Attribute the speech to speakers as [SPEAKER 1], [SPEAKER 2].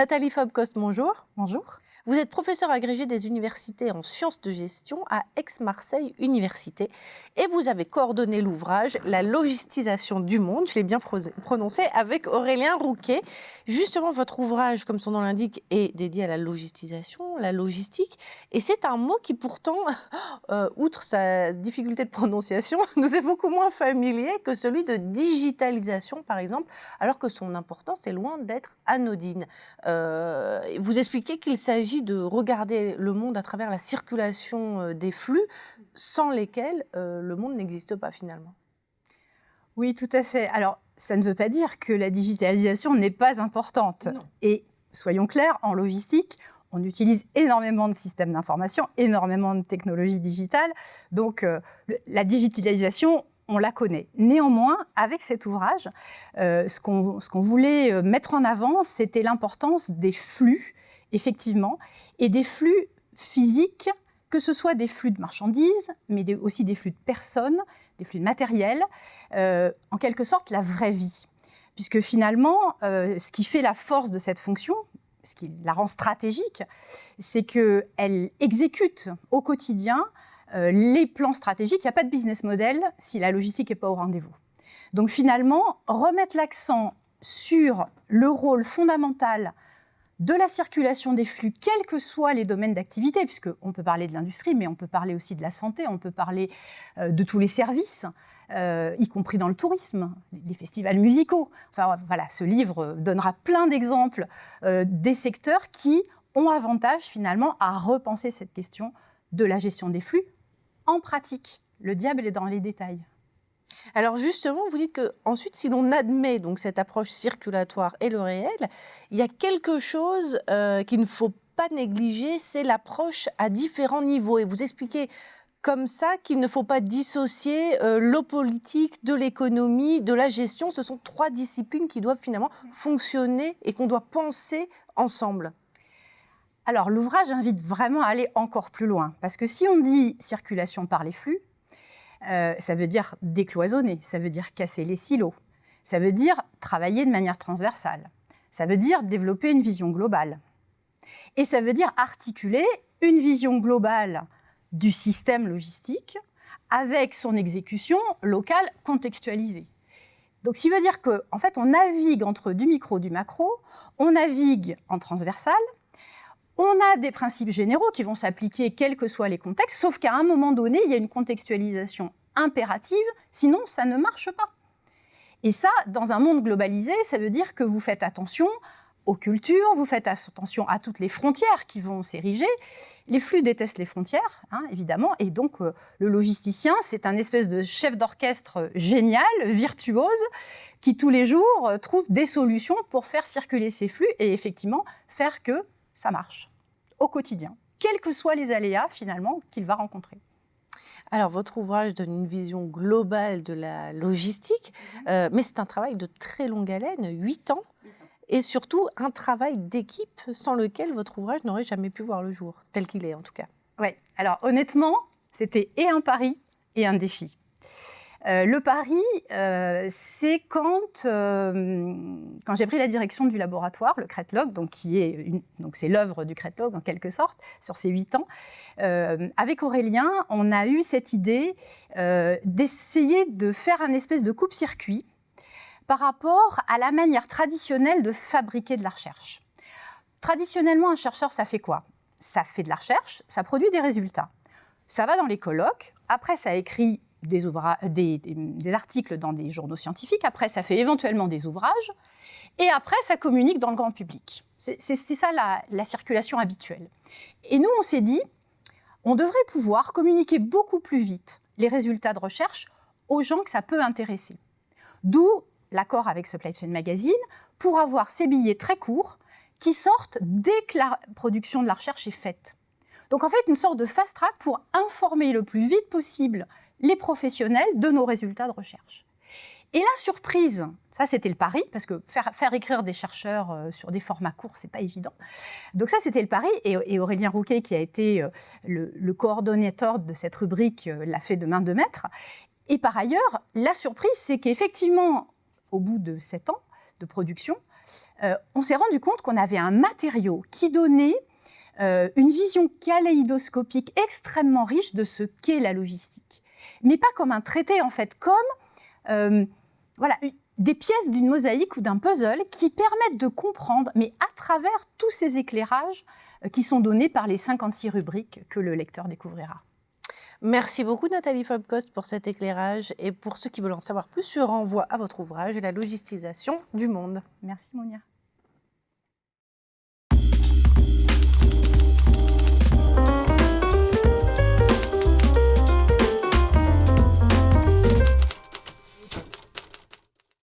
[SPEAKER 1] Nathalie Fabcost, bonjour.
[SPEAKER 2] Bonjour.
[SPEAKER 1] Vous êtes professeure agrégée des universités en sciences de gestion à Aix-Marseille Université et vous avez coordonné l'ouvrage « La logistisation du monde », je l'ai bien prononcé, avec Aurélien Rouquet. Justement, votre ouvrage, comme son nom l'indique, est dédié à la logistisation, la logistique. Et c'est un mot qui pourtant, outre sa difficulté de prononciation, nous est beaucoup moins familier que celui de digitalisation, par exemple, alors que son importance est loin d'être anodine. Vous expliquez qu'il s'agit de regarder le monde à travers la circulation des flux, sans lesquels le monde n'existe pas finalement.
[SPEAKER 2] Oui, tout à fait. Alors, ça ne veut pas dire que la digitalisation n'est pas importante.
[SPEAKER 1] Non.
[SPEAKER 2] Et soyons clairs, en logistique, on utilise énormément de systèmes d'information, énormément de technologies digitales. Donc, la digitalisation, on la connaît. Néanmoins, avec cet ouvrage, ce qu'on voulait mettre en avant, c'était l'importance des flux, effectivement, et des flux physiques, que ce soit des flux de marchandises, mais aussi des flux de personnes, des flux de matériel, en quelque sorte la vraie vie. Puisque finalement, ce qui fait la force de cette fonction, ce qui la rend stratégique, c'est qu'elle exécute au quotidien les plans stratégiques. Il n'y a pas de business model si la logistique n'est pas au rendez-vous. Donc finalement, remettre l'accent sur le rôle fondamental de la circulation des flux, quels que soient les domaines d'activité, puisqu'on peut parler de l'industrie, mais on peut parler aussi de la santé, on peut parler de tous les services, y compris dans le tourisme, les festivals musicaux. Enfin voilà, ce livre donnera plein d'exemples des secteurs qui ont avantage finalement à repenser cette question de la gestion des flux en pratique. Le diable est dans les détails.
[SPEAKER 1] Alors justement, vous dites qu'ensuite, si l'on admet donc cette approche circulatoire et le réel, il y a quelque chose qu'il ne faut pas négliger, c'est l'approche à différents niveaux. Et vous expliquez comme ça qu'il ne faut pas dissocier l'eau politique de l'économie, de la gestion. Ce sont trois disciplines qui doivent finalement fonctionner et qu'on doit penser ensemble.
[SPEAKER 2] Alors l'ouvrage invite vraiment à aller encore plus loin. Parce que si on dit circulation par les flux, ça veut dire décloisonner, ça veut dire casser les silos, ça veut dire travailler de manière transversale, ça veut dire développer une vision globale. Et ça veut dire articuler une vision globale du système logistique avec son exécution locale contextualisée. Donc, ce qui veut dire qu'en fait, on navigue entre du micro et du macro, on navigue en transversal. On a des principes généraux qui vont s'appliquer quels que soient les contextes, sauf qu'à un moment donné, il y a une contextualisation impérative, sinon ça ne marche pas. Et ça, dans un monde globalisé, ça veut dire que vous faites attention aux cultures, vous faites attention à toutes les frontières qui vont s'ériger. Les flux détestent les frontières, évidemment, et donc le logisticien, c'est un espèce de chef d'orchestre génial, virtuose, qui tous les jours trouve des solutions pour faire circuler ces flux et effectivement faire que ça marche au quotidien, quels que soient les aléas finalement qu'il va rencontrer.
[SPEAKER 1] Alors, votre ouvrage donne une vision globale de la logistique, mais c'est un travail de très longue haleine, 8 ans, et surtout un travail d'équipe sans lequel votre ouvrage n'aurait jamais pu voir le jour, tel qu'il est en tout cas.
[SPEAKER 2] Oui, alors honnêtement, c'était et un pari et un défi. Le pari, c'est quand j'ai pris la direction du laboratoire, le Cretlog, donc c'est l'œuvre du Cretlog en quelque sorte, sur ces 8 ans. Avec Aurélien, on a eu cette idée d'essayer de faire un espèce de coupe-circuit par rapport à la manière traditionnelle de fabriquer de la recherche. Traditionnellement, un chercheur, ça fait quoi? Ça fait de la recherche, ça produit des résultats. Ça va dans les colloques, après ça écrit des articles dans des journaux scientifiques, après ça fait éventuellement des ouvrages, et après ça communique dans le grand public. C'est ça la circulation habituelle. Et nous, on s'est dit, on devrait pouvoir communiquer beaucoup plus vite les résultats de recherche aux gens que ça peut intéresser. D'où l'accord avec Supply Chain Magazine pour avoir ces billets très courts qui sortent dès que la production de la recherche est faite. Donc en fait, une sorte de fast-track pour informer le plus vite possible les professionnels de nos résultats de recherche. Et la surprise, ça c'était le pari, parce que faire écrire des chercheurs sur des formats courts, c'est pas évident. Donc ça c'était le pari, et Aurélien Rouquet, qui a été le coordonnateur de cette rubrique, l'a fait de main de maître. Et par ailleurs, la surprise, c'est qu'effectivement, au bout de 7 ans de production, on s'est rendu compte qu'on avait un matériau qui donnait une vision kaléidoscopique extrêmement riche de ce qu'est la logistique. Mais pas comme un traité, en fait, comme voilà, des pièces d'une mosaïque ou d'un puzzle qui permettent de comprendre, mais à travers tous ces éclairages qui sont donnés par les 56 rubriques que le lecteur découvrira.
[SPEAKER 1] Merci beaucoup Nathalie Fobkost pour cet éclairage et pour ceux qui veulent en savoir plus, je renvoie à votre ouvrage « La logistisation du monde ».
[SPEAKER 2] Merci Monia.